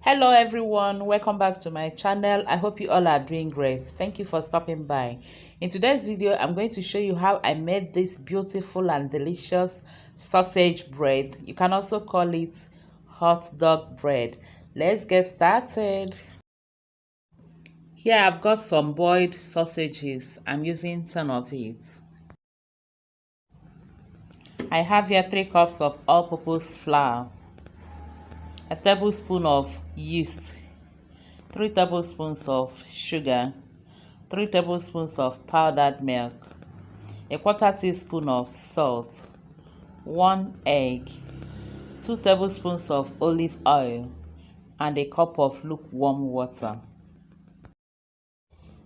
Hello everyone, welcome back to my channel. I hope you all are doing great. Thank you for stopping by. In today's video, I'm going to show you how I made this beautiful and delicious sausage bread. You can also call it hot dog bread. Let's get started. Here I've got some boiled sausages. I'm using 10 of it. I have here 3 cups of all-purpose flour, a tablespoon of yeast, 3 tablespoons of sugar, 3 tablespoons of powdered milk, a quarter teaspoon of salt, 1 egg, 2 tablespoons of olive oil, and a cup of lukewarm water.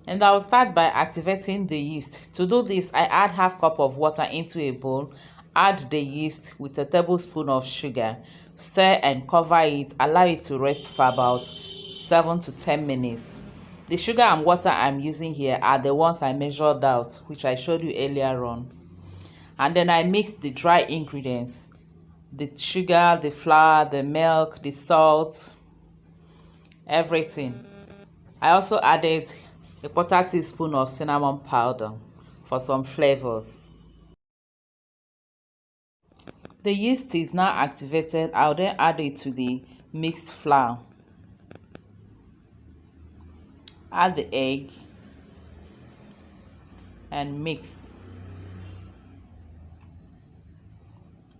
And I'll start by activating the yeast. To do this, I add half cup of water into a bowl, add the yeast with a tablespoon of sugar, stir and cover it, allow it to rest for about 7 to 10 minutes. The sugar and water I'm using here are the ones I measured out, which I showed you earlier on. And then I mix the dry ingredients, the sugar, the flour, the milk, the salt, everything. I also added a quarter teaspoon of cinnamon powder for some flavors. The yeast is now activated. I'll then add it to the mixed flour. Add the egg and mix.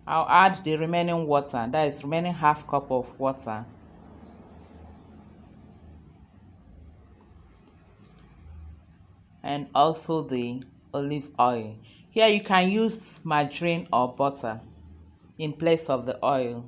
I'll add the remaining water, that is remaining half cup of water. And also the olive oil. Here you can use margarine or butter in place of the oil.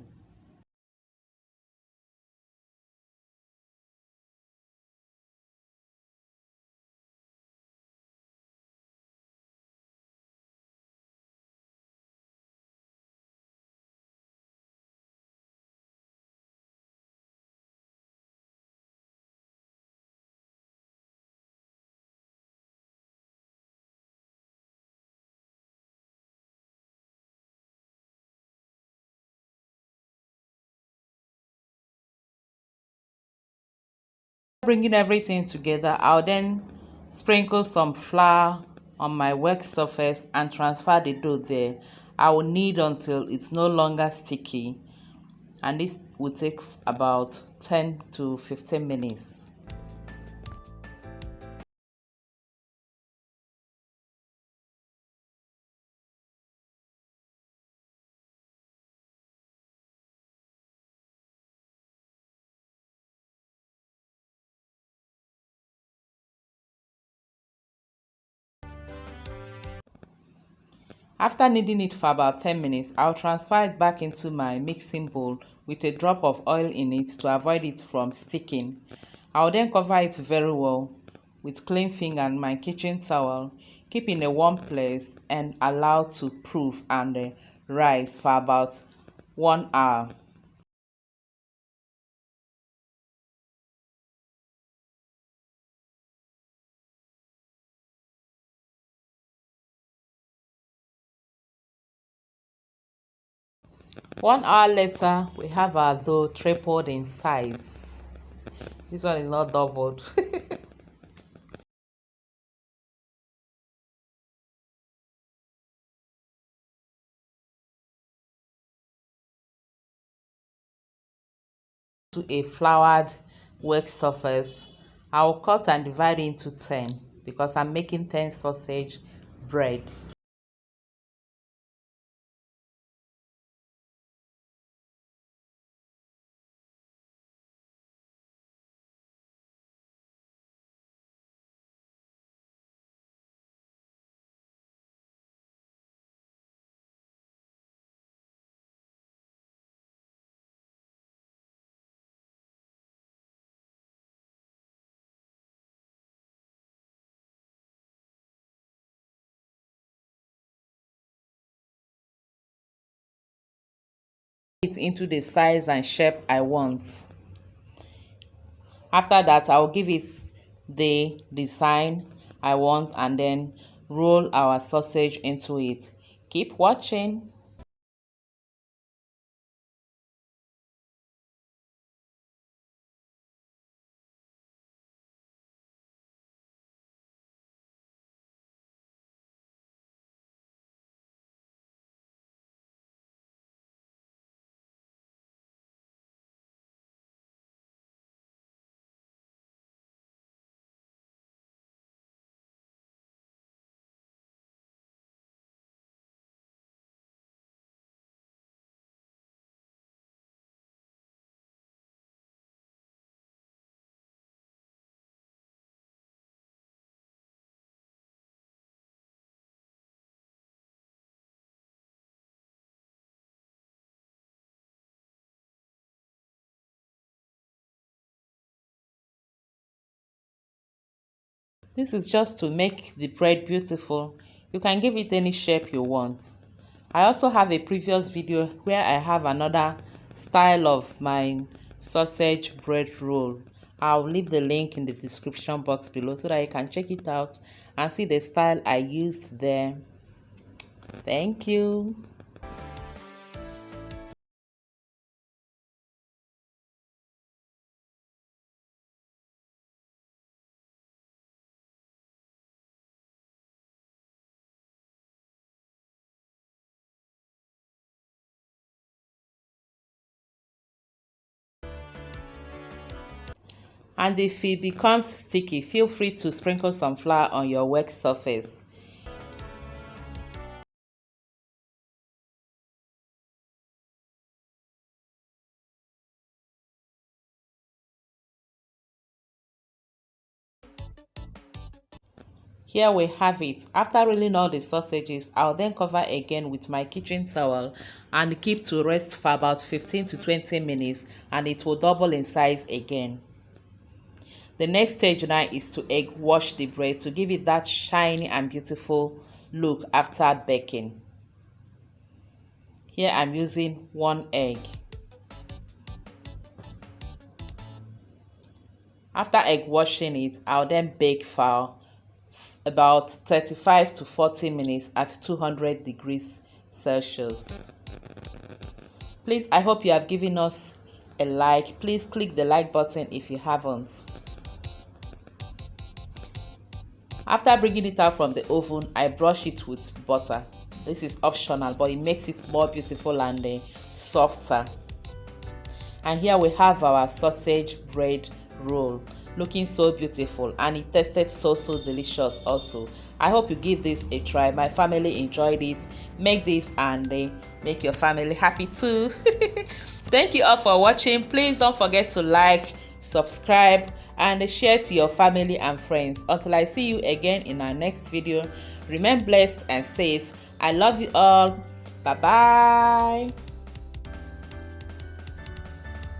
Bringing everything together, I'll then sprinkle some flour on my work surface and transfer the dough there. I will knead until it's no longer sticky, and this will take about 10 to 15 minutes. After kneading it for about 10 minutes, I'll transfer it back into my mixing bowl with a drop of oil in it to avoid it from sticking. I'll then cover it very well with clean finger and my kitchen towel, keep in a warm place and allow to proof and rise for about 1 hour. One hour later, we have our dough tripled in size. This one is not doubled. To a floured work surface, I'll cut and divide into 10 because I'm making 10 sausage bread. It into the size and shape I want. After that, I'll give it the design I want and then roll our sausage into it. Keep watching. This is just to make the bread beautiful. You can give it any shape you want. I also have a previous video where I have another style of my sausage bread roll. I'll leave the link in the description box below so that you can check it out and see the style I used there. Thank you. And if it becomes sticky, feel free to sprinkle some flour on your work surface. Here we have it. After rolling all the sausages, I'll then cover again with my kitchen towel and keep to rest for about 15 to 20 minutes, and it will double in size again. The next stage now is to egg wash the bread to give it that shiny and beautiful look after baking. Here I'm using 1 egg. After egg washing it, I'll then bake for about 35 to 40 minutes at 200 degrees Celsius. Please, I hope you have given us a like. Please click the like button if you haven't. After bringing it out from the oven, I brush it with butter. This is optional, but it makes it more beautiful and softer. And here we have our sausage bread roll, looking so beautiful, and it tasted so delicious also. I hope you give this a try. My family enjoyed it. Make this and make your family happy too. Thank you all for watching. Please don't forget to like, subscribe, and share to your family and friends. Until I see you again in our next video, remain blessed and safe. I love you all. Bye bye.